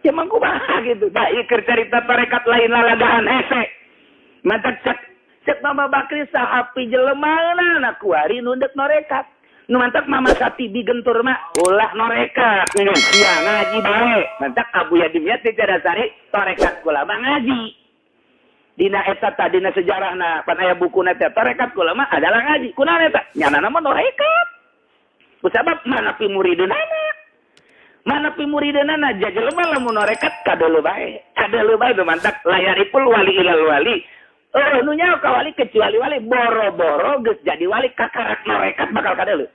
Cuma kumaha gitu. Da ieu keur carita tarekat lain lalagahan hese. Mantak cek Mama Bakri sahapi jelemaana na kuari nu deuk norekat. Nu mantak Mama Satibi gentur mah ulah norekat. Sia ngaji bae. Mantak Abu Yadim nya teh dasari tarekat kula mah ngaji. Dina eta tadina sejarahna pan aya bukuna teh tarekat kula mah adalah ngaji. Kunaon eta? Nyanana mah norekat. Kusabab mana pi muridna? Mana pi muridna jelema lamun norekat kadeuleu bae. Kadeuleu bae mantak layaripul wali ilal wali. Nu nyaho ka wali kecuali wali boro-boro geus jadi wali kakarak norekat bakal kadeuleu.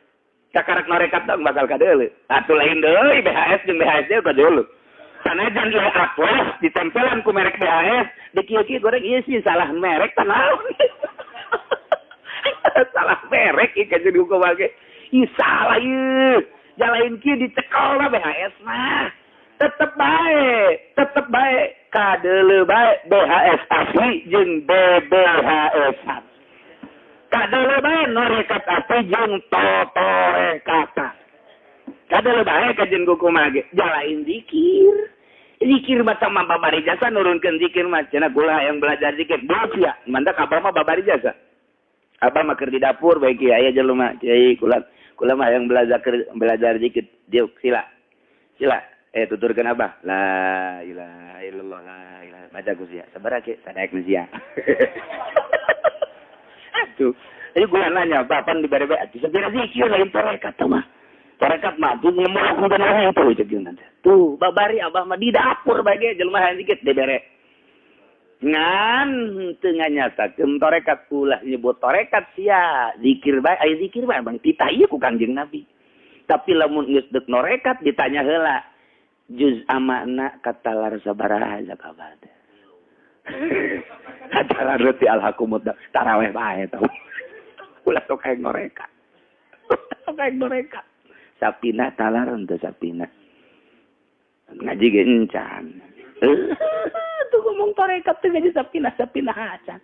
Kakarak norekat dong bakal kadeuleu. Atuh lain deui BHS jeung BHSD kadeuleu. Sanajan le apos ditempelan ku merek BHS, dikieu-kieu goreng ieu sih salah merek tanaon. Salah merek ieu jadi hukum bage. Ih salah ieu. Jalain kieu dicekel lah BHS mah. Tetep bae kadeuleu bae BHS asli jeung BBHS. Kadeuleu bae norekat asli jeung totorekatan. Kadeuleu bae kajen kumaha ge jalain zikir. Zikir macam babari jasa nurunkeun zikir mah cenah kula yang belajar zikir sia mantak abah mah babari jasa. Abah mah keur di dapur bae kieu aya jelema kiai kula mah yang belajar zikir diuk sila. Tuturkeun abah. La ilaha illallah la ilaha baca ku sia. Sabaraha ke sadaek sia. Atuh. Jadi gua nanya, "Bapan di bare-bare atuh segera zikir lain tarekat mah." Tarekat mah tuh ngomong ku bener itu jeung nanti. Tuh, babari abah mah di dapur bage jelema hayang zikir dibere. Ngan teu nganyatakeun tarekat ulah nyebut tarekat sia. Zikir bae, aya zikir bae bang titah ieu ku Kangjeng Nabi. Tapi lamun geus deuk norekat ditanya heula. Juz amakna katalar sabaraha zakabada. Katalar ti alhaqumut tarawih bae tau. Ulah sok kayak norekat. Kayak norekat. Sapina talar henteu sapina. Ngaji ge encan. Tuh ngomong tarekat teh ngaji sapina hacan.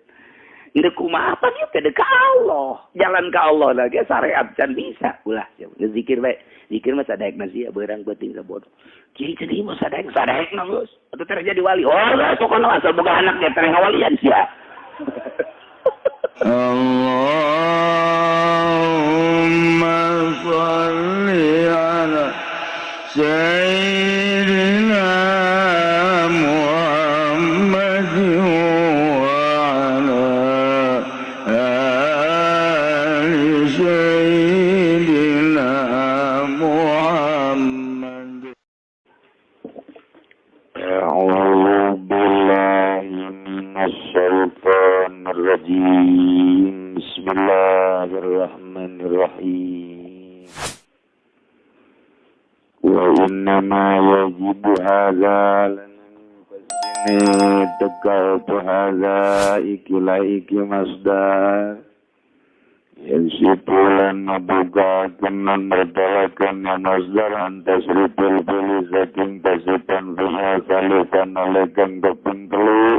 Inde kumaha apa kieu teh ka Allah. Jalan ka Allah lagi syariat can bisa ulah. Zikir bae. Zikir mah sadaekna sia beurang beuting sabodo. Kieu teh mah sadaekna geus. Atuh teh jadi wali. Oh, sok kana asal boga anak dia teh ngawalian sia. Allahumma shalli ala sayyidina Muhammad wa ala ali sayyidina Muhammad. A'udzu billahi minasy syaithanir rajim. Bismillahirrahmanirrahim. Wa innama yajibu hadza lanfasini tegautu hadza iki masdar yansipulan nabugakan nan berdalakan masdar antasripul bili saking tasipan fiha salifan olekan keping telu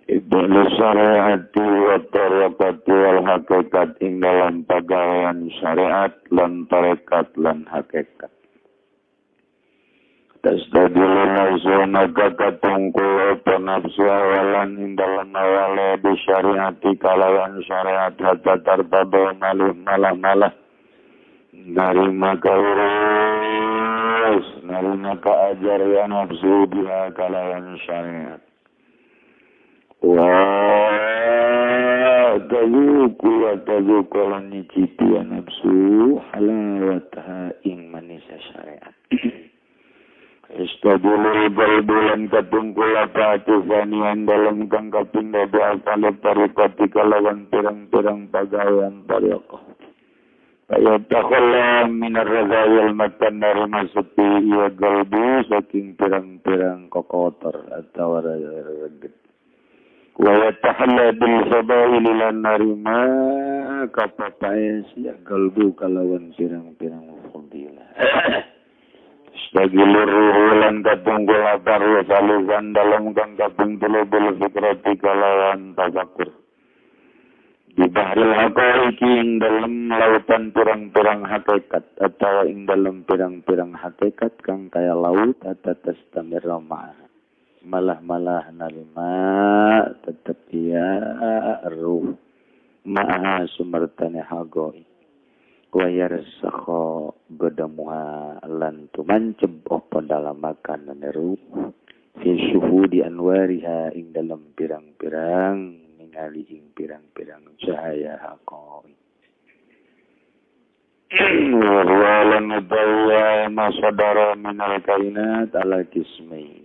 ibnu syariati wa tarekati wal hakikat ing dalam pagawean syariat lan tarekat lan hakikat. Tastadilu nafsuna kakatungkul apa nafsu awalan ing dalam awale di syariati kalawan syariat hatta tarbado malah narima kaurus narima kaajar ya nafsu biha kalawan syariat. Wa tazuku lan nyicipi nafsu halawatha ing manisya syariat. Istadulul balbulan katungkul apa atifanian dalam kang kapinda biasal tarikati kalawan pirang-pirang pagawean tariqah. Ayat takhallam minar razayil matan dari masuki ia galbu saking pirang-pirang kokotor atau ragit. Wa tahalla bil fadail lan narima kapapais ya kalbu kalawan pirang-pirang fadilah. Stagilur ruhulan katunggul atar wa salisan dalam kang kaping telu bil fikrati kalawan tafakur. Ibahril haqaiqi ing dalam lautan pirang-pirang hakikat atau ing dalam pirang-pirang hakikat kang kaya laut atatas tamirra malah nalima tetap dia ruh maha sumertane hagoi wayar sakho bedamuha lan tumanceb apa dalam makanan ruh fi syuhudi anwariha ing dalam pirang-pirang ningali ing pirang-pirang cahaya haqoi walan dawa masadara minal kainat ala kismai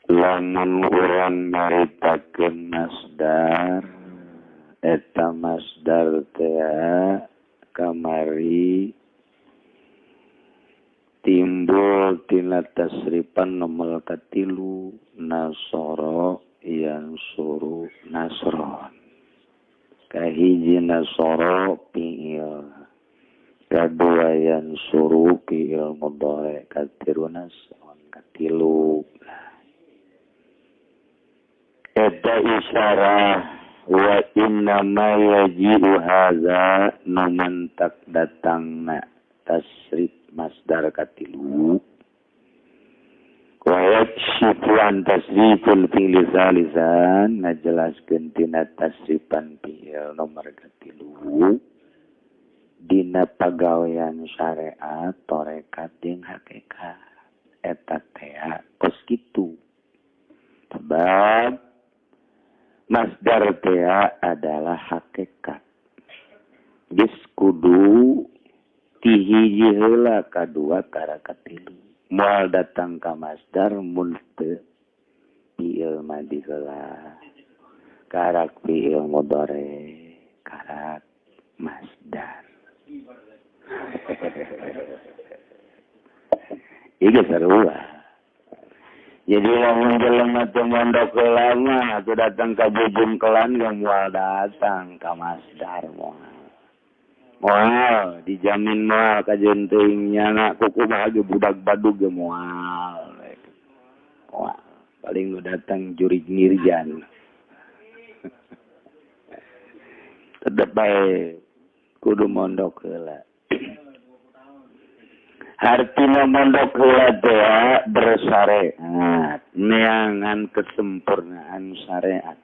lamun urang maritakeun masdar eta masdar teh kamari timbul tina tasrifan nomor katilu nasoro yang suruh nasron kahiji nasoro fi'il kadua yang suruh fi'il mudhari katilu nasron katilu eta isyarah wa inna ma yaji'u hadza numantak datangna tasrif masdar katilu wa yakshifuan tasriful fi'li salisan ngajelaskeun tina tasrifan fi'il nomor katilu dina pagawean syariat torekat jeung hakikat eta teh tos kitu sebab masdar teh adalah hakikat geus kudu tihiji heula kadua kara katilu moal datang ka masdar mun teu fi'il madi heula karak fi'il mudhari karak masdar ieu sarua. Jadi lamun jelema teu mondok heula mah atuh datang ka bubun kelan geus moal datang ka masdar moal dijamin moal kajeun teuing nyana kuku mah ge budak badug ge moal. Wah, paling lu datang jurig nirjan. Tetep bae kudu mondok heula. Hartina mondok heula teh bersyariat, neangan kesempurnaan syariat.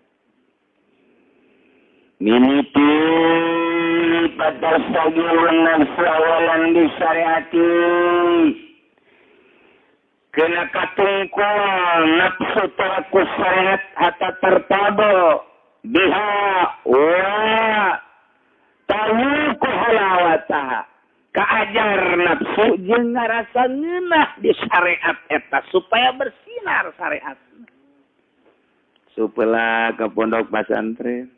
Miniti pada sagirun nafsu awalan disyariati. Kena katungkul nafsu teraku syariat hatta tertabo biha wa tahuku halawataha. Kaajar nafsu jeung ngarasa ngeunah di syariat eta supaya bersinar syariat. Supaya ke pondok pesantren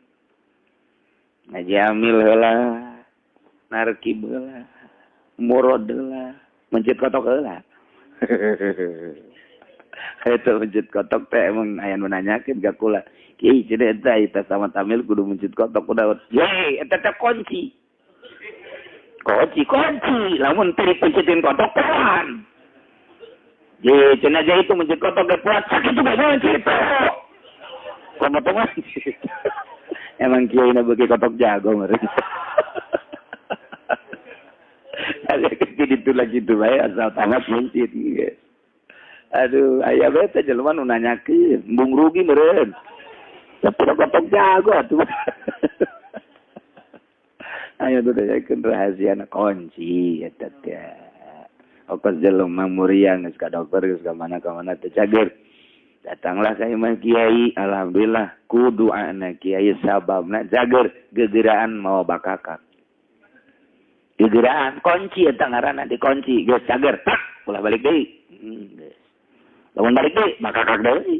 ngajamil heula, narkib heula, murad heula, mencit kotok heula. Eta mencit kotok teh emang aya nu nanyakeun ka kula. Kiai cenah eta sama tamil kudu mencit kotok kudu. Ye, eta teh kunci. Kunci, lamun tadi pencitin kotok pelan. Jadi jenazah itu mencit kotok kuat, sakit juga mencit. Komotongan. Emang kiai na bagi kotok jago mereka. Ada gitu lagi tuh bae asal tangan mencit. Aduh, aya bae teh jelema nu nanyakeun, bung rugi meureun. Tapi kotok jago atuh. Ayo tuh dayakeun rahasiana kunci eta teh. Okos jelema muriang geus ka dokter geus ka mana teh cager. Datanglah ka imah kiai, alhamdulillah ku doana kiai sababna cager gegeraan mau bakakak. Gegeraan kunci eta ngaranna dikunci geus cager tak ulah balik deui. Geus. Lamun balik deui bakakak deui.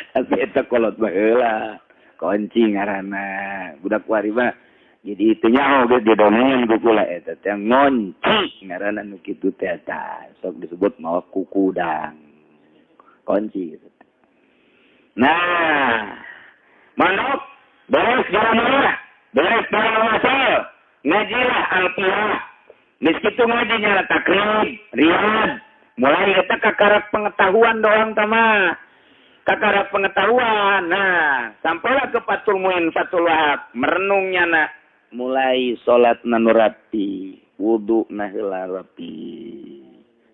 Tapi eta kolot baheula kunci ngaranna budak wari mah jadi itu nyaho ge didongeng kukula eta teh ngonci ngaranna nu kitu teh eta sok disebut mawa kukudang kunci gitu. Nah manuk beres jalan mana beres jalan masal ngajilah alfiah Geus kitu ngajinya takrib, riyad. Mulai eta kakarak pengetahuan doang tama. Kakarak pengetahuan. Nah, sampailah ke Fathul Muin Fathul Wahab, merenungnya nak mulai salat nu rapi, wudu na heula rapi.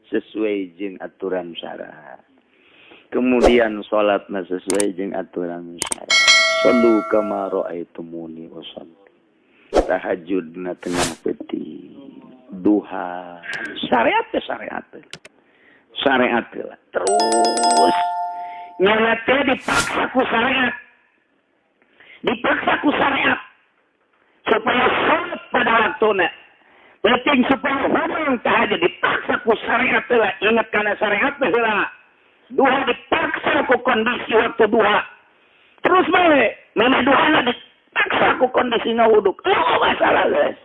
Sesuai jeung aturan syara. Kemudian salatna sesuai jeung aturan syara. Sallu kama ra'aitumuni usolli. Tahajudna tengah peti. Duha. Syariat teh syariat. Syariat lah. Terus nyana teh dipaksa ku syariat. Dipaksa ku syariat. Supaya salat pada waktuna. Penting supaya hubung tahajud dipaksa ku syariat lah. Ingat kana syariat lah. Duha dipaksa ku kondisi waktu duha. Terus bae, mana duha dipaksa ku kondisi ngawuduk. Oh masalah guys.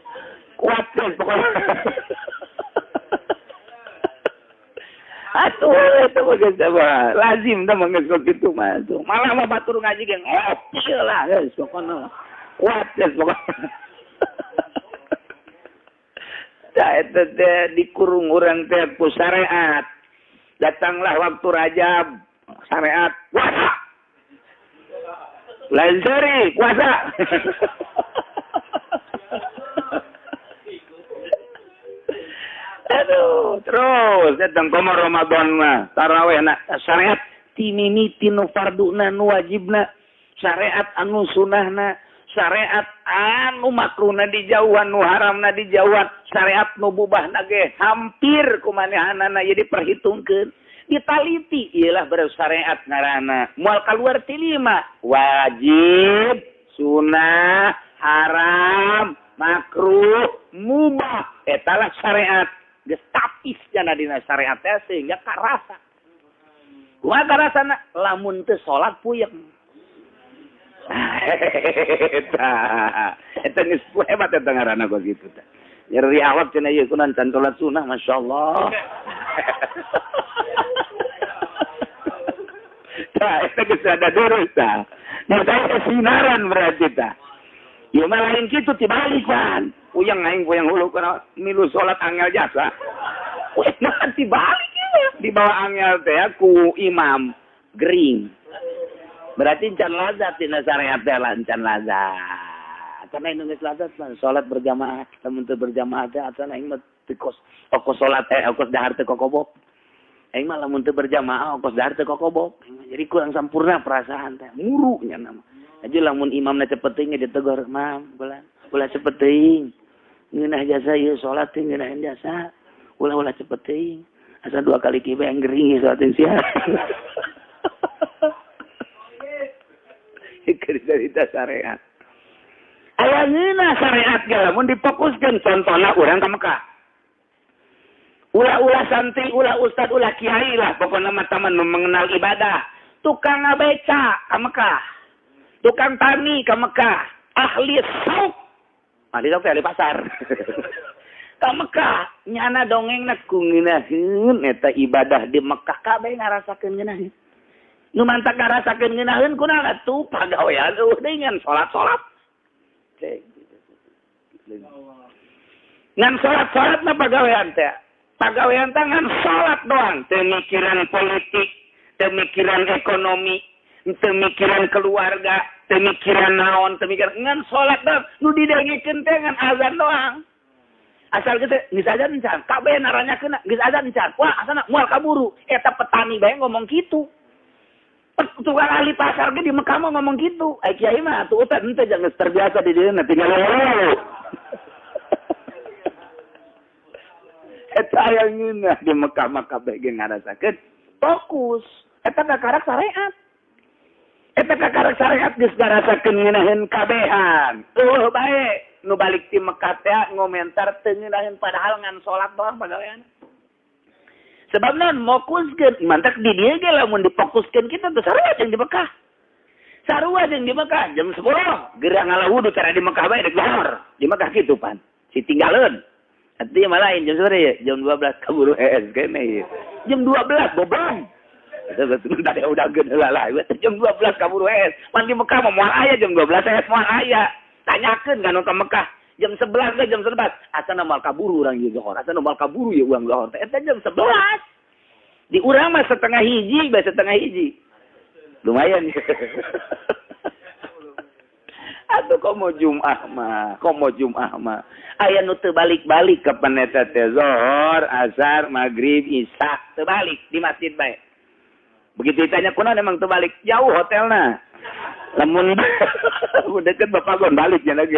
Kuat guys pokoknya. Atuh itu bagus apa? Lazim dah mengesok gitu mah. Malah mah batur ngaji geng. Oh, lah guys pokoknya. Kuat guys pokoknya. Dah itu dikurung orang teh ku syariat. Datanglah waktu Rajab, syariat puasa. Lain seri puasa. Aduh, terus datang ke Ramadan mah, tarawih nak syariat timimiti nu farduna nu wajibna, syariat anu sunahna, syariat anu makruhna dijauhan nu haramna dijauhan, syariat nu bubahna ge hampir kumanehanana ye diperhitungkeun, ditaliti iyalah bersyariat ngaranna. Moal kaluar ti 5, wajib, sunah, haram, makruh, mubah, eta lah syariat. Geus tapis jana dina syariat teh sehingga karasa. Kumaha karasana? Lamun teu salat puyeng. Eta geus hebat eta ngaranna kok gitu teh. Nyeri awak cenah ieu kunaon can salat sunah masyaallah. Tah eta geus ada durus tah. Nyata sinaran berarti tah. Ya malah lain kitu tibalik kan. Puyeng aing puyeng hulu kana milu salat angel jasa. Weh nanti balik ya. Di bawah angel teh ku imam gering. Berarti can lazat dina syariat teh can lazat. Karena ini geus lazat mah salat berjamaah, lamun teu berjamaah teh atuh aing mah tikos ongkos salat ongkos dahar teh kokobok. Aing mah lamun teu berjamaah ongkos dahar teh kokobok. Jadi kurang sampurna perasaan teh, muru nya nama. Aja lamun imamna cepet teuing ditegur, "Mam, ulah cepet teuing. Ngeunah jasa ieu salat teh ngeunaheun jasa. Ulah cepet teuing. Asa 2 kali kieu yang gering salat teh sia." Ikir cerita syariat. Aya ngeunah syariat ge lamun difokuskeun contohna urang ka Mekah. Ulah santri, ulah ustad, ulah kiai lah pokona mah taman mengenal ibadah. Tukang ngabeca ka Mekah. Tukang tani ke Mekah, ahli sauk. Ahli sauk ahli pasar. Ke Mekah, nyana dongengna ku ngeunaheun eta ibadah di Mekah kabeh ngarasakeun ngeunaheun. Nu mantak ngarasakeun ngeunaheun kunaon atuh pagawean dengan salat-salat. Ngan salat-salat mah pagawean teh. Pagawean teh ngan salat doang, teu mikiran politik, teu mikiran ekonomi. Pemikiran keluarga, pemikiran naon, pemikiran ngan salat dah, nu didengikeun teh ngan azan doang. Asal gitu, geus azan encan, kabeh naranyakeun geus azan encan. Wah, asana moal kaburu, eta petani bae ngomong kitu. Tukang ahli pasar ge di Mekah mah ngomong kitu. Ai kiai mah atuh teh henteu jangan terbiasa di dieu tinggal leuh. Eta aya ngeunah di Mekah mah kabeh ge ngarasakeun fokus. Eta kakarak syariat. Eta kakarak syariat geus ngarasakeun ngeunaheun kabehan. Bae nu balik ti Mekah teh ngomentar teu ngeunaheun padahal ngan salat doang pagawean. Sebab naon mokuskeun mantak di dieu ge lamun difokuskeun kita teh sarua jeung di Mekah. Sarua jeung di Mekah jam 10 geura ngalah wudu cara di Mekah bae dek lohor. Di Mekah kitu pan. Si tinggalin. Artinya malah lain jam sore ya, jam 12 kaburu kene ya. Jam 12 bobong. Itu tadi udah gede lah. Jam 12 kaburu Man di Mekah mau aya jam 12 moal aya. Tanyakeun kan ke Mekah. Jam 11 ke jam 11. Asana mal kaburu urang ieu zohor. Asana mal kaburu ya uang zohor. Eta jam 11. Di urang mah setengah hiji, setengah hiji. Lumayan. Atuh kok mau Jum'ah mah. Aya nu teu balik-balik ka paneta teh zohor, asar, maghrib, isya, teu balik di masjid bae. Begitu ditanya kunaon emang teu balik, jauh hotelna. Lamun deket bapagon balik nya lagi.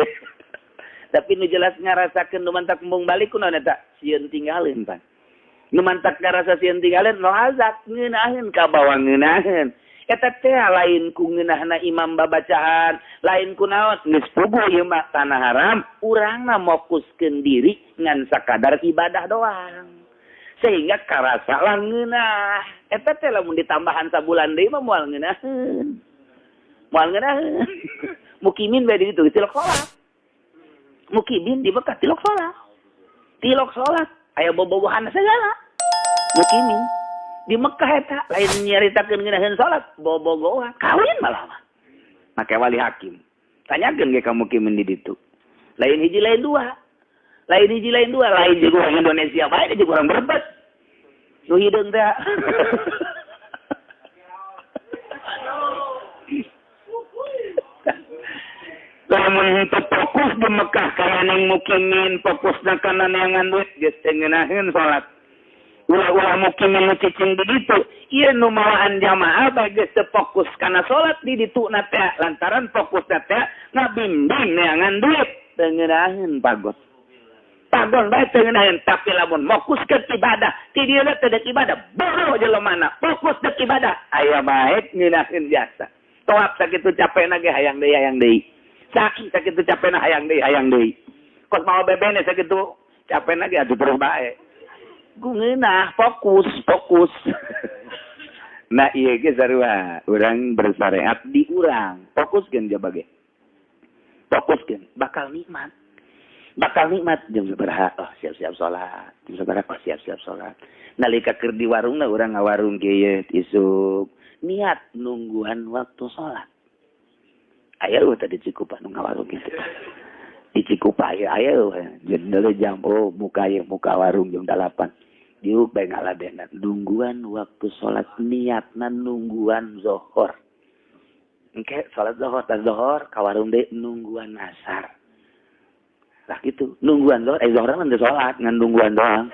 Tapi nu jelas ngarasakeun nu mantak mung balik kunaon eta? Sieun tinggalin pan. Nu mantak ngarasa sieun tinggalin no azab ngeunaheun ka bawah ngeunaheun. Eta teh lain ku ngeunahna imam babacaan, lain ku naon geus puguh ieu mah tanah haram, urangna mokuskeun diri ngan sakadar ibadah doang. Sehingga karasa lah ngeunah. Eta teh lamun ditambahan sabulan deui mah moal ngeunaheun. Moal ngeunaheun. Mukimin bae di ditu tilok salat. Mukimin di Mekah tilok salat. Tilok salat aya bobogohan segala. Mukimin di Mekah eta lain nyaritakeun ngeunaheun salat bobogohan kawin malah mah make wali hakim tanyakeun ge ka mukimin di ditu lain hiji lain dua lain juga orang Indonesia bae juga orang berbet nu hideung teh lamun fokus di Mekah kana ning mukimin fokusna kana neangan duit geus teu ngeunaheun salat. Ulah mukimin nu cicing di ditu, ieu nu mawaan jamaah bae geus teu fokus kana salat di ditu na teh lantaran fokusna teh ngabimbing neangan duit teu ngeunaheun pagos. Pagon bae teu ngeunaheun tapi lamun fokus ke ibadah, ti dieu teh deuk ibadah, bodoh jelemana, fokus deuk ibadah, aya bae ngeunaheun biasa. Toab sakitu capena ge hayang deui. Saking sakitu capena hayang deui. Kos mau bebene sakitu capena ge atuh terus bae. Gungeunah fokus. Nah ieu ge sarua urang bersyariat di urang fokuskeun jaba ge. Fokuskeun bakal nikmat jam sabaraha siap-siap salat jam sabaraha siap-siap salat nalika keur di warungna urang ngawarung kieu isuk niat nungguan waktu salat aya tadi Cikupa nu ngawarung kitu di Cikupa aya jendeule jam muka warung jam 8 diuk bae ngaladenan nungguan waktu salat niatna nungguan zuhur engke salat zuhur ka warung deui nungguan asar lah gitu nungguan zuhur zuhur mah teu salat ngan nungguan doang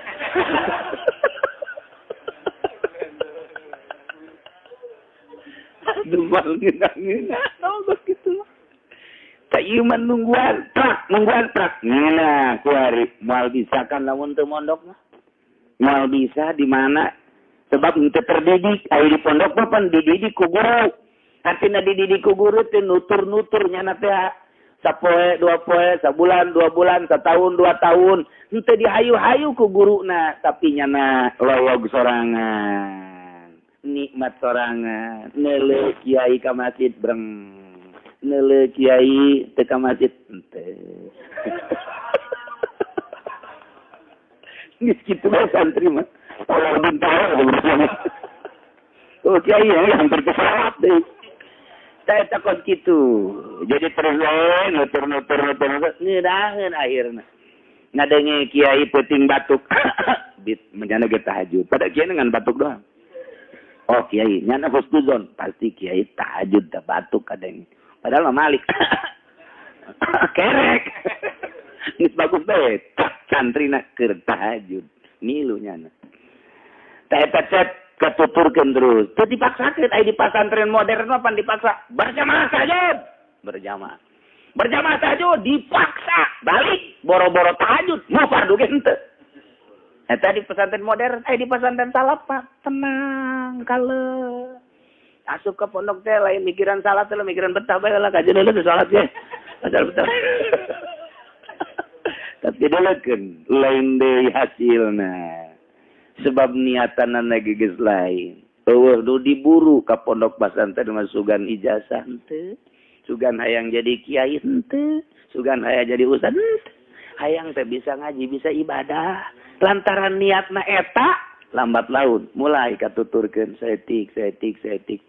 Dumal ngina nongos gitu tak ieu mah nungguan prak nah kuari moal bisa kan lamun teu mondok mah moal bisa di mana sebab teu terdidik aya di pondok mah pan dididik ku guru artina dididik ku guru teh nutur nyana teh sapoe dua poe sabulan 2 bulan satahun 2 tahun henteu dihayu-hayu ku guruna tapi nyana lowog sorangan nikmat sorangan neuleuh kiai ka masjid breng neuleuh kiai teu ka masjid henteu geus kitu bae santri mah kalau bintang oh kiai hampir kesalat deui saya takut gitu jadi terus nutur ngeunaheun akhirna ngadenge kiai peuting batuk bit menjana ge tahajud pada kiai dengan batuk doang oh kiai nyana husnuzon pasti kiai tahajud da batuk kadang padahal mah malik kerek geus bagus bae santrina keur tahajud nilu nyana teh cet ketuturkeun terus teu dipaksakeun aya di pasantren modern mah pan dipaksa berjamaah tahajud dipaksa balik boro-boro tahajud mau fardu ge henteu eta di pesantren modern di pesantren salaf mah tenang kaleuh asup ka pondok teh lain mikiran salat teh mikiran betah bae lah kajeun teh salat ge asal betah tapi deulekeun lain deui hasilna sebab niatanna geus lain eueuh nu diburu ka pondok pesantren mah sugan ijazah henteu sugan hayang jadi kiai henteu sugan hayang jadi ustad henteu hayang teh bisa ngaji bisa ibadah lantaran niatna eta lambat laun mulai katuturkeun setik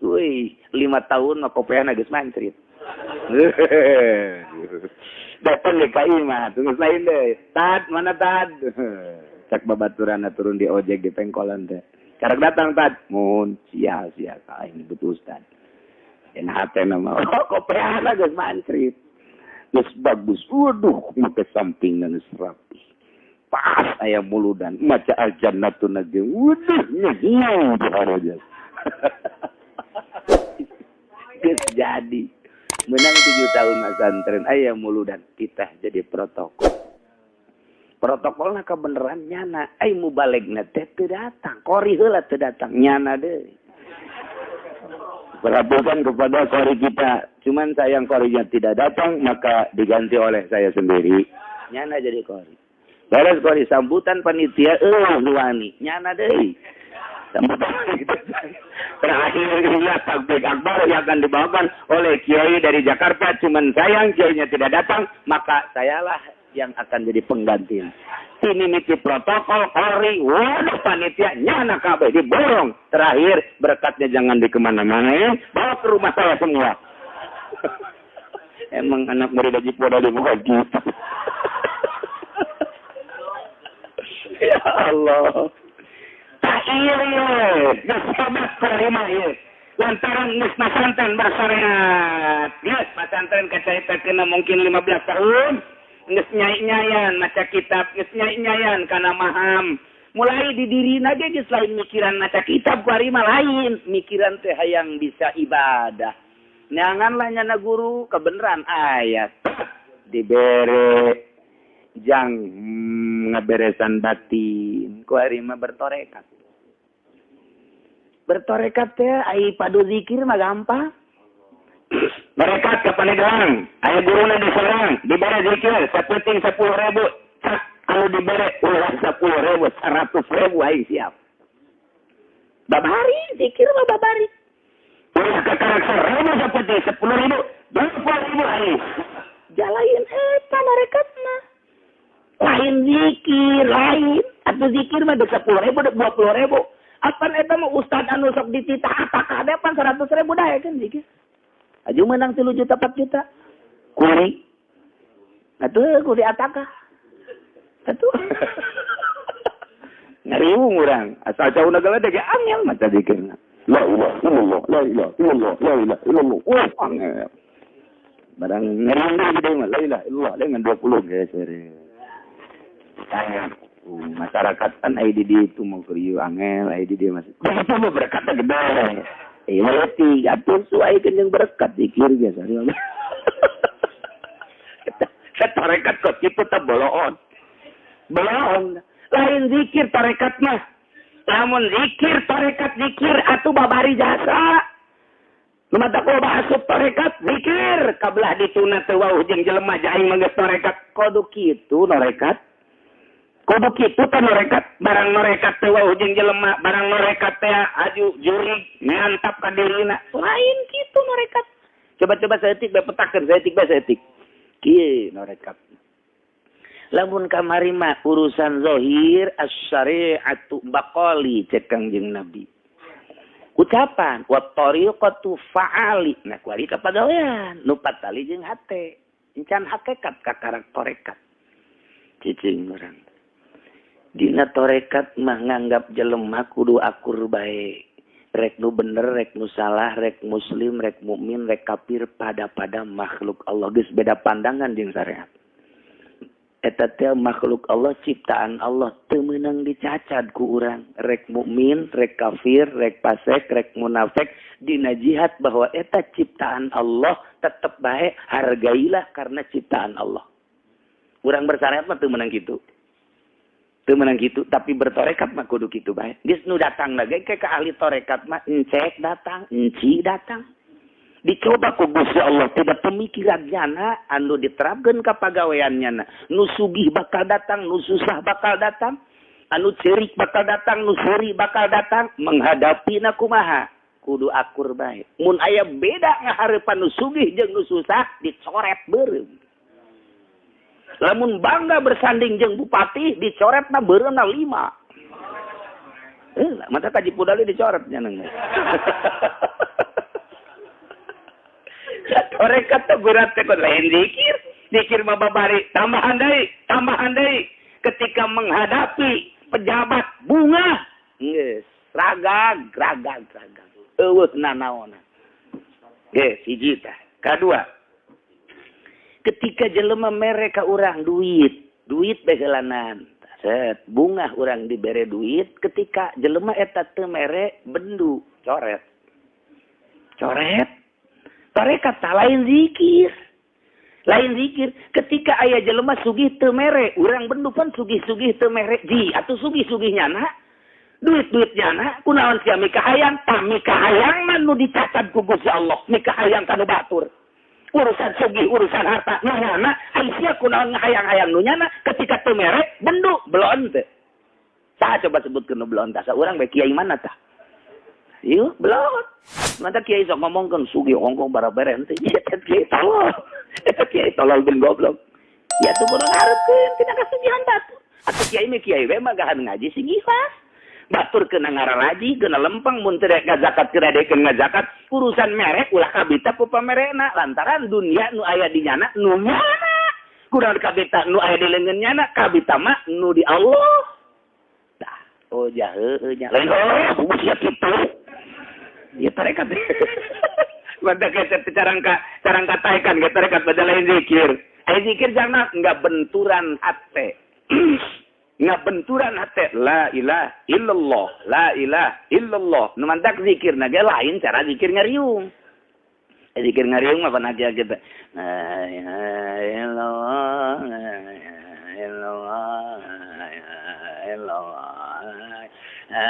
euy 5 tahun mah kopeana geus mancrit da telepon deh ka imah, tunggu lain deh. Tad, mana Tad? Cak babaturan turun di ojek di pengkolan teh. Karek datang Tad, mun sia ka ini betul Ustaz. Enak hati nama, kopean lah geus mantri. Geus bagus, waduh, make sampingan rapi. Pas aya muludan, maca al-jannatu najim. Waduh, nyahiau diharajat. Geus jadi. Menang 7 tahun masantren aya muludan, kita jadi protokol. Protokolna kebeneran nyana, ai mubalegna teh teu datang, kori heula teu datang, nyana deui. Perhatikan kepada kori kita, cuman sayang korinya tidak datang, maka diganti oleh saya sendiri. Nyana jadi kori. Beres kori sambutan panitia, luani, nyana deui. Sambutan terakhir ya takbir akbar yang akan dibawakan oleh kiai dari Jakarta, cuman sayang kiainya tidak datang, maka sayalah yang akan jadi pengganti. Ini miti protokol, kori, waduh panitia, nyana kabeh diborong. Terakhir, berkatnya jangan di kemana-mana ya, bawa ke rumah saya semua. Emang anak murid Haji Poda di muka gitu. Ya Allah. Tak iya, gak sobat terima ya. Lantaran nis masantren bersyariat. Yes, masantren kacaita kena mungkin 15 tahun. Nges nyai-nyayan, maca kitab, nges nyai-nyayan, karena maham. Mulai didirin aja, selain mikiran maca kitab, kuarima lain. Mikiran teh yang bisa ibadah. Nyanganlah nyana guru, kebenaran ayat. Dibere, jang ngeberesan batin. Kuarima bertorekat. Bertorekat teh, ai padu zikir mah gampang. Merekat ke Paneglang, ayah guruna diserang, diberi zikir, sepeting 10.000, kalau diberi ulah 10.000, 100.000, ayah siap. Babari, zikir mah babari. Ulah ke karakter 1.000 sepeting 10.000, 20.000 ayah. Jalain eta merekat mah. Lain zikir, lain. Atau zikir mah 10.000, 20.000. Apan eta mah ustad anu sok dititah apakah ada pan 100.000 dah ya kan zikir. Aju menang 3 juta 4 juta. Kuri. Atuh kuri ataka. Atuh. Ngariung urang. Asal jauh negara deh angel mata dikirna. La ilaha illallah, la ilaha illallah, la ilaha illallah. Angel. Barang ngariung gede mah la ilaha illallah dengan 20 geser. Sayang. Masyarakat kan ID itu mau kriu angel, ID dia masih. Begitu mau berkata gede. Ngerti, atur suai kenyang berkat dikir biasa. Tarekat kok itu tak boloon. Boloon. Lain zikir tarekat mah. Namun zikir tarekat zikir atuh babari jasa. Lumata ko bahasuk tarekat zikir. Kablah dituna teu wauh jeung jelema jaing mangga tarekat kudu kitu tarekat. Kudu kitu teh norekat, barang norekat teh wauh jeung jelema, barang norekat teh aju juri ngantap ka dirina. Lain kitu norekat. Coba-coba saeutik bae petakeun, saeutik. Kieu norekat. Lamun kamari mah urusan zahir asy-syari'atu baqali cek Kangjeng Nabi. Ucapan wa tariqatu fa'ali. Nah kuari kapagawean, nu patali jeung hate. Encan hakikat ka tarekat. Cicing urang. Dina torekat mah nganggap jelema kudu akur bae. Rek nu bener, rek nu salah, rek muslim, rek mukmin, rek kafir pada makhluk Allah. Geus beda pandangan jeung syariat. Eta teh makhluk Allah ciptaan Allah teu meunang dicacad ku urang. Rek mukmin, rek kafir, rek fasik, rek munafik dina jihad bahwa eta ciptaan Allah tetep bae hargailah karena ciptaan Allah. Urang bersyariat mah teu meunang kitu. Itu menang gitu, tapi bertorekat mah kudu gitu bae. Geus nu datang lagi ke ahli torekat mah encek datang, enci datang. Dicoba ku Gusti Allah tidak pemikiran nyana anu diterapkeun ka pagawean nyana. Nu sugih bakal datang, nu susah bakal datang, anu ceurik bakal datang, nu seuri bakal datang, menghadapina kumaha? Kudu akur bae. Mun aya beda ngahareupan nu sugih jeung nu susah dicoret beureum. Lamun bangga bersanding jeung bupati dicoretna beureumna 5. Mata kaji pudali dicoret nyaneng. Torekat teh berat teh lain zikir. Zikir bababari, tambahan deui. Ketika menghadapi pejabat bunga, geus ragag. Eueuh nanaonan. Ge, hiji tah. Kadua. Ketika jelema mere ka urang duit begelanan. Set, bunga urang dibere duit, ketika jelema eta teu mere bendu, coret. Tarekat lain zikir. Ketika aya jelema sugih teu mere, urang bendu pun sugih-sugih teu mere. Ji, atuh sugih-sugih nyana, duit nyana, kunaon sia mikahayang, mikahayang mah nu dicatat ku Gusti Allah, mikahayang kanu batur. Urusan sugih, urusan harta, nyana, aisyah kunaon ngahayang-hayang nu nyana, ketika teu mere, bendu, belon teh. Saha coba sebutkeun nu belon tah, saurang bae kiai mana tah? Ieu belon. Mantap kiai sok ngomongkeun sugih ongkong bara-bara teh. Eta kiai tolol. Eta kiai tolol bin goblok. Ya tuh kudu ngarepkeun tina kasugihan batur. Atuh kiai mah kiai we mah gahan ngaji sing ikhlas. Batur kena ngaralaji, kena lempeng, mun teu ngazakat kiradekeun ngazakat, urusan merek ulah kabita ku pamerena lantaran dunia nu aya di nyana nu nyana. Kunaon kabita nu aya di leungeun nyana, kabita mah nu di Allah. Tah, oh jaheuh nya. Lain bubus ya kitu. Ya tarekat. Mantap kita carang kataikan kita tarekat pada lain zikir. Zikir jangan enggak benturan hati. Nggak benturan hati. La ilaha illallah. La ilaha illallah. Numantak zikir. Naga lain cara zikir ngariung. Zikir ngariung apa naga kita. La ilaha illallah. La ilaha illallah. La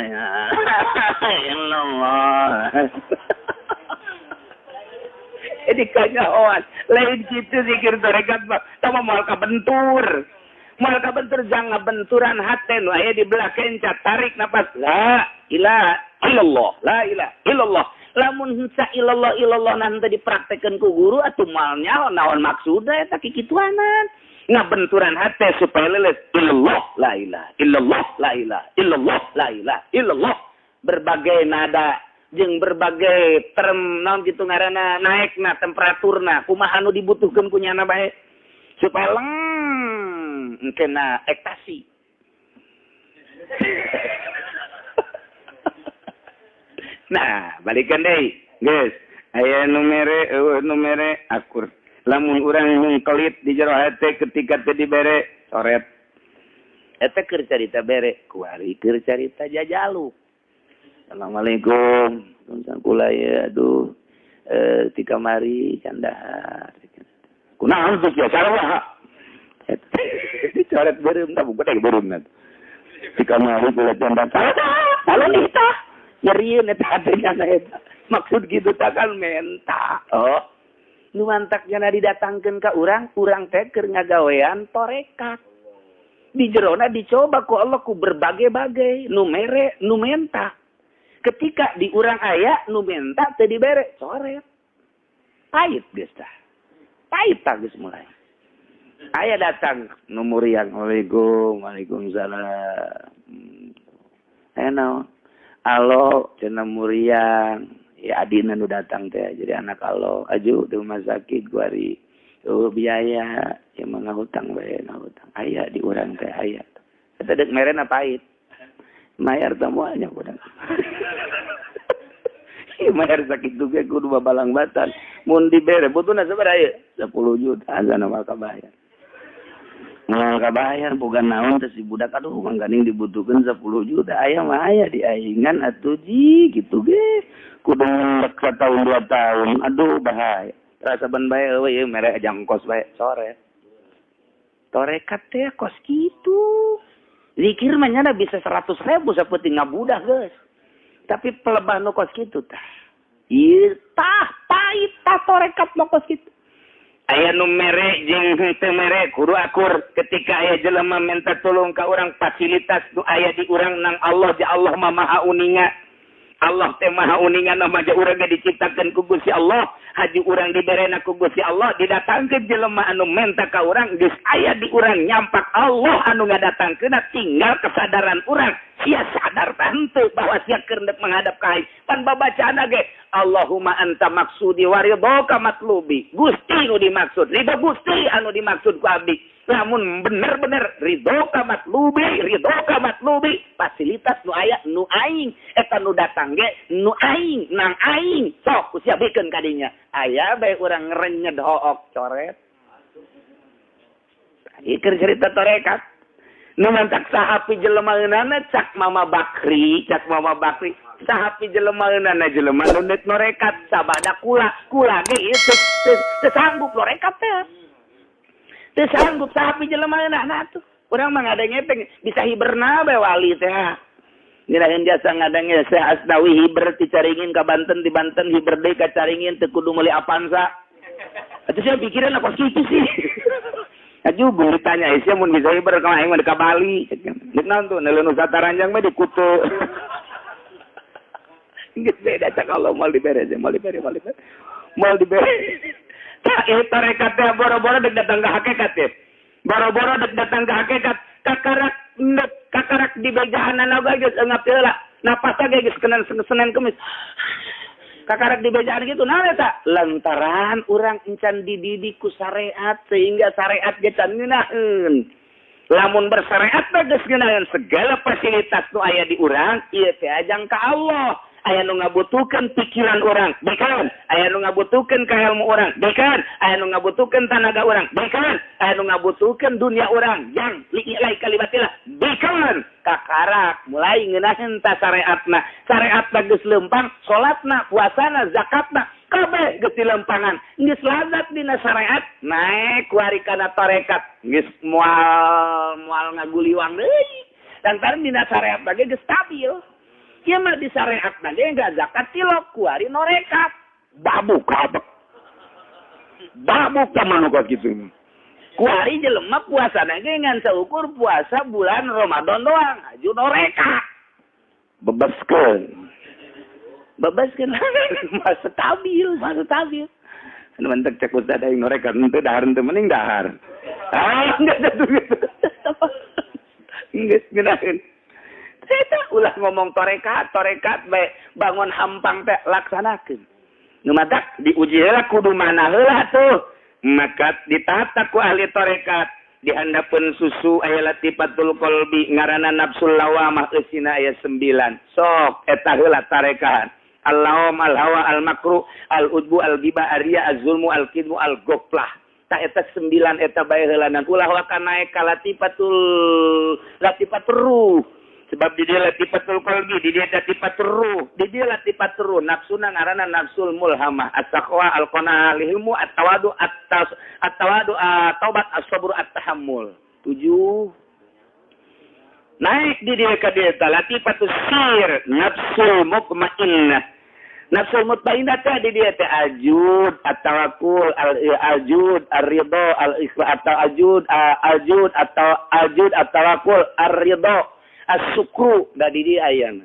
ilaha illallah. Ini kanyahoan. Lain gitu zikir tarekat mah. Sama moal kabentur. Moal kabentur jangan benturan hati nu aya di belah kencat tarik napas la ilaha illallah la ilaha illallah lamun henteu illallah nanti dipraktekeun ku guru atuh moal nyaho naon maksudna eta kikituanan ngabenturan hati supaya leles illallah la ilaha illallah la ilaha illallah la ilaha illallah berbagai nada jeung berbagai term naon kitu ngaranna naekna temperaturna kumaha anu dibutuhkeun ku nyana bae supaya kena ekstasi. Nah, balikan deh, guys. Aya numere akur. Lamun urang kelit di jero hate ketika teu dibere coret. Eta keur carita bere, kuari keur carita jajalu. Assalamualaikum. Kula ya aduh. Ti kamari candahar. Kunaon tuh ya salah. Dicoret beureum tah bukan beureum nanti. Di kamari kula candahar. Kalau nita nyerieun eta hatinya eta. Maksud gitu tak kan menta. Oh. Nu mantak jana didatangkeun ka urang teh keur ngagawean torekat. Di jerona dicoba ku Allah ku berbagai-bagai nu mere nu menta. Ketika di urang aya nu menta teu dibere coret. Pahit geus tah. Pahit tah geus mulai. Aya datang nomor yang Waalaikumsalam. Eno. Alo cenah muriang. Ya adina nu datang teh jadi anak alo. Aju di rumah sakit guari. Biaya ya ngahutang bae ngahutang. Aya di urang teh aya. Eta deuk merena pahit. Mayar tamuanya kudu. Mayar sakit juga kudu babalang batan. Mun dibere butuhna sabaraha aya? 10 juta azana mah kabayar. Moal kabayar bukan naon teh si budak aduh mangganing dibutuhkeun 10 juta aya mah aya di aingan atuh ji kitu ge kudu ngelek 1 tahun 2 tahun aduh bahaya rasa ban bae eueuh ieu mere ajang kos bae sore torekat teh kos kitu zikir mah nya bisa 100.000 sapenting ngabudah geus tapi pelebah nu kos kitu tah ieu tah pahit tah torekat nu kos kitu. Aya nu mere jeung teu mere kudu akur ketika aya jelema minta tolong ka urang fasilitas nu aya di urang nang Allah ja Allah mah maha uninga. Allah teh maha uninga mah ja urang diciptakeun ku Gusti Allah, haji urang diberena ku Gusti Allah, didatangkeun jelema anu minta ka urang geus aya di urang nyampak Allah anu ngadatangkeunna tinggal kesadaran urang Ia sadar tante bahwa sia kerendak menghadap kai. Pan babacaan ge Allahumma anta maksudi wa ridhoka matlubi. Gusti nu dimaksud, ridho Gusti anu dimaksud ku abdi. Lamun bener-bener ridhoka matlubi, fasilitas nu aya nu aing eta nu datang ge nu aing nang aing sok ku sia bikeun kadinya. Aya bae urang ngerenyed hook coret. Iker cerita torekat. Nu mantak sahapi jelemaeunana cak Mama Bakri. Sahapi jelemaeunana jelema nu neut norekat sabada kula ge ieu teu sanggup norekat teh. Teu sanggup sahapi jelemaeunana tuh. Urang mah ngadenge teh bisa hiberna bae wali teh. Diraheun jasa ngadenge Syekh Asnawi hiber ti Caringin ka Banten, di Banten hiber deui ka Caringin teu kudu meuli Avanza. Atuh saya pikiran apa kitu sih. Juga ditanya, "Sia mun bisa hiber ka aing mah ka Bali." Dik naon tuh neuleuh Sataranjang mah di Kutu. Geus beda cak Allah mal dibere. Tah eta rekat teh boro-boro dek datang ka hakikat teh. Boro-boro dek datang ka hakikat kakarak di bejahanana geus eungap heula. Napasna geus Senin Kemis. Kakarak di bejaan gitu, nah eta lantaran urang encan dididik ku syariat sehingga syariat ge can ngeunaheun. Lamun bersyariat mah geus ngeunaheun segala fasilitas nu aya di urang ieu teh ajang ka Allah. Aya nu ngabutuhkeun pikiran urang, beken. Aya nu ngabutuhkeun kailmu urang, beken. Aya nu ngabutuhkeun tenaga urang, beken. Aya nu ngabutuhkeun dunia urang, jang li'ilai kalimatillah, beken. Kakarak mulai ngeunaheun ta syariatna. Syariatna geus leumpang, salatna, puasana, zakatna, kabeh geus dilempangan. Geus lazat dina syariat, naek ku ari kana tarekat, geus moal ngaguliwang deui. Lantaran dina syariat bage geus stabil. Ieu mah di syariat bage enggak zakat tilok ku ari norekat. Babuk kabeh. Babuk ka manuk kitu. Kuari jelema puasana ge ngan saukur puasa bulan Ramadan doang. Aju noreka. Bebaskeun masa stabil. Anu mentek cek ustad aing noreka henteu dahar henteu mending dahar. Enggak ada gitu. Geus ngeunaheun. Eta ulah ngomong torekat bae bangun hampang teh laksanakeun. Nu matak diuji heula kudu mana heula tuh. Maka ditata ku ahli tarekat dihandapeun susu aya latifatul qalbi ngaranna nafsul lawamah eusina aya 9 sok eta heula tarekat al-lawam al-hawa al-makruh al-udbu al-ghibah ar-riya az-zulmu al-kidmu al-ghaflah ta eta 9 eta bae heulanan ulah wakan naik ka latifatul ruh sebab di dia latifatul qalbi di dia latifatul ruh di dia latifatul ruh nafsuna ngaranna nafsul mulhamah at-taqwa al-qanaah ilmu at-tawadu taubat as-sabr at-tahammul 7 naik di dia ka dia latifatus sir nafsul mutmainnah nafsul mutmainnah teh di dia teh ajud at-tawakkul al-ajud ar-ridha al-ikhlas at-ajud at-tawakkul ar-ridha as-sukru da di dia ayana.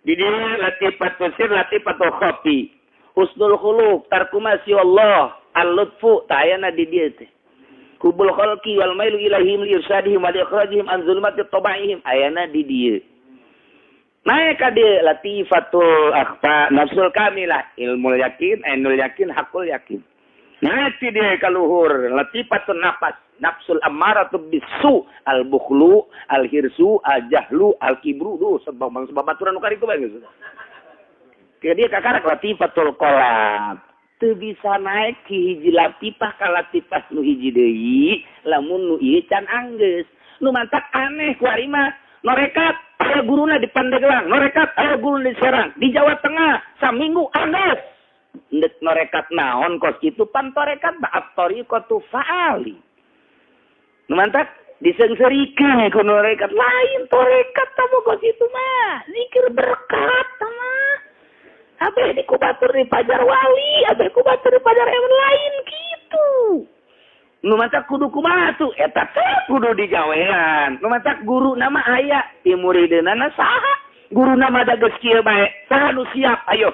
Di dia latifatul sir latifatul khafi. Husnul khuluq tarku masyi Allah al-lutfu ta'ayana di dia teh. Kubul khalqi wal mailu ilaihim li irsadihim wa li ikhrajihim an zulmati tabaihim ayana di dia. Naik ka dia latifatul akhfa nafsul kamilah ilmul yakin ainul yakin hakul yakin. Naik ti dia ka luhur latifatul nafas nafsul ammaratu bisu al-bukhlu al-hirsu al-jahlu al-kibru sebab aturan nu kari itu bae geus. Ke dia kakarak latifatul qalab. Teu bisa naik ki hiji latifah ka latifah nu hiji deui lamun nu ieu can anggeus. Nu mantak aneh ku ari mah norekat aya guruna di Pandeglang, norekat aya guruna di Serang, di Jawa Tengah saminggu anggeus. Ndek norekat naon kos kitu pan torekat ba'at tariqatu fa'ali. Numantak disengserikeun ku norekat lain torekat tamu kos itu mah zikir berkat mah abeh dikubatur di pajar wali abeh kubatur di pajar ewan lain gitu numantak kudu kumaha tuh eta teh kudu digawean numantak guru nama aya ti muridna saha guru nama da geus kieu bae saha nu siap ayo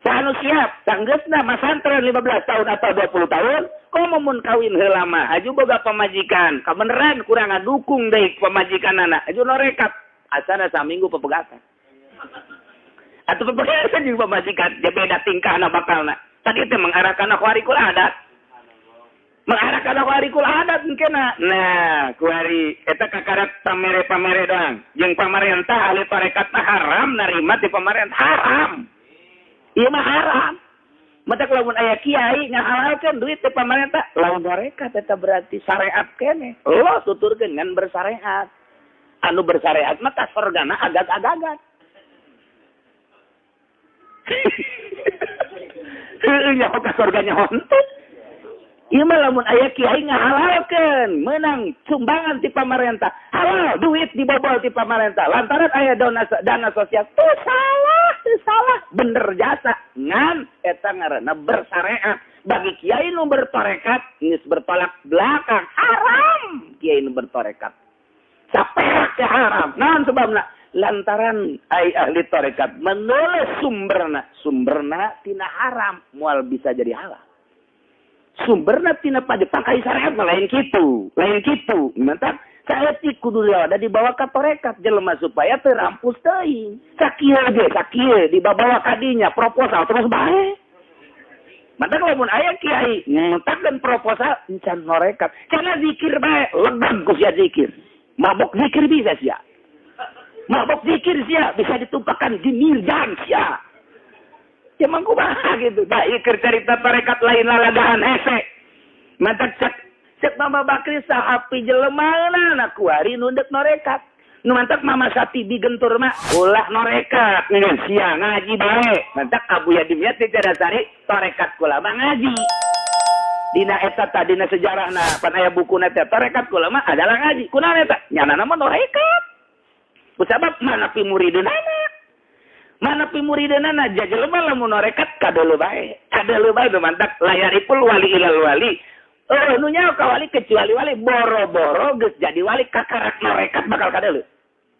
saha nu siap sanggeusna masantren 15 tahun atau 20 tahun komo mun kawin heula mah aju boga pamajikan kabeneran kurang ngadukung deui pamajikanana aju norekat asana saminggu pepegatan. Atau pepegatan juga pemajikan, dia beda tingkah anak bakalna. Tadi itu mengarahkan aku hari kula adat. Mengarahkan aku hari kula adat mungkin. Nah, kuari eta kakarat pamere-pamere doang. Jeung pamarentah ahli tarekatna haram narima di pamarentah haram. Ieu mah haram. Mata lamun aya kiai ngahalalkeun duit ti pamarentah, lamun tarekat eta berarti syariat keneh. Allah tuturkeun ngan bersyariat. Anu bersyariat mah tas sorgana agak-agagat. Heeh nya ka sorganya hontet. Ieu mah lamun aya kiai ngahalalkeun meunang sumbangan ti pamarentah. Halal duit dibobol ti pamarentah. Lantaran aya dana sosial. Teu salah, bener jasa. Ngan eta ngaranna bersyariat. Bagi kiai nu bertarekat geus bertolak belakang haram. Kiai nu bertarekat. Saperak ke haram. Naon sebabna? Lantaran ai ahli tarekat menulis sumberna tina haram moal bisa jadi halal. Sumberna tina pakai syariat lain kitu. Mantap. Saya ti kudu ada dibawa ka tarekat jelema supaya teu rampus teuing. Sakieu dibawa ka dinya proposal terus bae. Mantap lamun aya kiai ngetakeun proposal encan tarekat. Kana zikir bae legam ku sia zikir. Mabok zikir bisa sia. Mabok zikir sia bisa ditumpahkan di mirjan sia. Ya mangku bahagia gitu. Nah, ikir cerita tarekat lain lalagahan hese. Mantap cek Mama Bakri sahapi jelemaana na kuari nundek norekat. Nu mantap Mama Sati digentur mah ulah norekat. Ngeun sia ngaji bae. Mantap Abu Yadimnya teh dasari tarekat kula mah ngaji. Dina eta teh dina sejarahna pan aya bukuna teh tarekat kula mah adalah ngaji. Kunaon eta? Nyanana mah norekat. Kusabab mana pi muridana. Mana pimuridana aja jelema lamun norekat kadeuleu bae. Kadeuleu bae mantap layaripul wali ilal wali. Nu nyaho ka wali kecuali wali boro-boro geus jadi wali kakarak norekat bakal kadeuleu.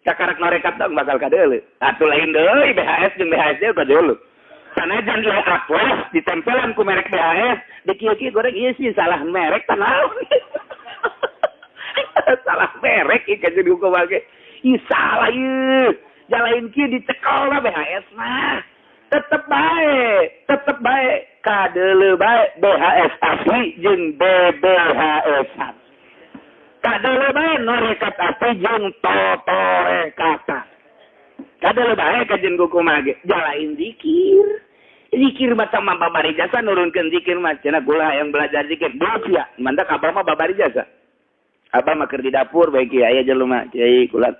Kakarak norekat dong bakal kadeuleu. Atuh lain deui BHS jeung BHSD kadeuleu. Sanajan ieu aples ditempelan ku merek BHS, dikieu-kieu goreng ieu sih salah merek tanaon. Salah merek ieu ka jadi hukum ge. Ih salah ieu. Jalain kieu dicekol lah BHS mah. Tetep bae. Kadeuleu bae BHS asli jeung BBHS. Kadeuleu bae norekat asli jeung totorekatan. Kadeuleu bae ka jeung kumaha ge jalain zikir. Zikir macam babari jasa nurunkeun zikir mah cenah kula yang belajar zikir dosia. Mantap abah mah babari jasa. Abah mah keur di dapur bae kieu aya jelema kiai kula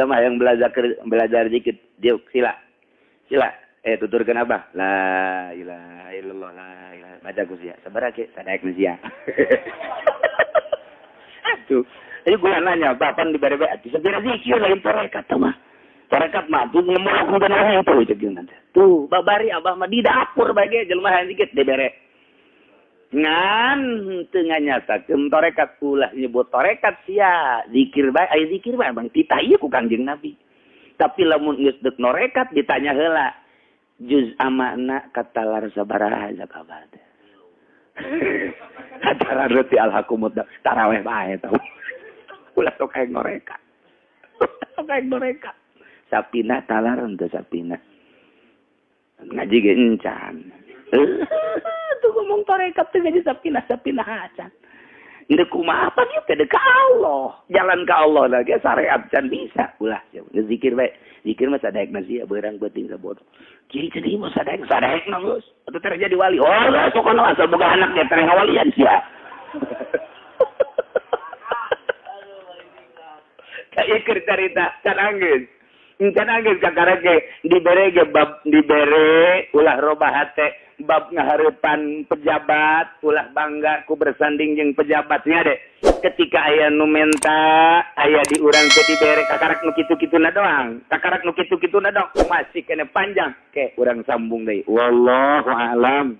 mah yang belajar zikir dia sila tuturkeun abah la ilaha illallah la ilaha baca ku sia sabaraha ke sadaek sia atuh jadi gua nanya bapan dibere bae atuh sabaraha zikir lain tarekat mah tuh ngomong ku bener itu ceuk nanti tuh babari abah mah di dapur bae jelema hayang zikir dibere ngan teu nganyatakeun tarekat ulah nyebut tarekat sia zikir bae aya zikir bae bang tita ieu ku Kangjeng Nabi tapi lamun geus deuk norekat ditanya heula juz amana katalar sabaraha zakabad katalar reti alhaqumut tarawih bae tau ulah sok hayang norekat sapina talar henteu sapina ngaji ge encan tuh ngomong tarekat teh jadi sapina hacan. Inde kumaha apa kieu teh ka Allah. Jalan ka Allah lah ge syariat can bisa ulah zikir bae. Zikir mah sadaekna sia beurang beuting sabodo. Kieu teh ieu mah sadaekna geus. Atuh terjadi wali. Oh lah sok kana asal boga anak ge tereng walian sia. Kayak cerita can anggeus. Can anggeus kakarage dibere ulah robahat teh bab ngahareupan pejabat ulah bangga ku bersanding jeung pejabatnya deh ketika aya nu menta aya di urang teh dibere kakarak nu kitu-kituna doang masih kene panjang ke urang sambung deui wallahu a'lam.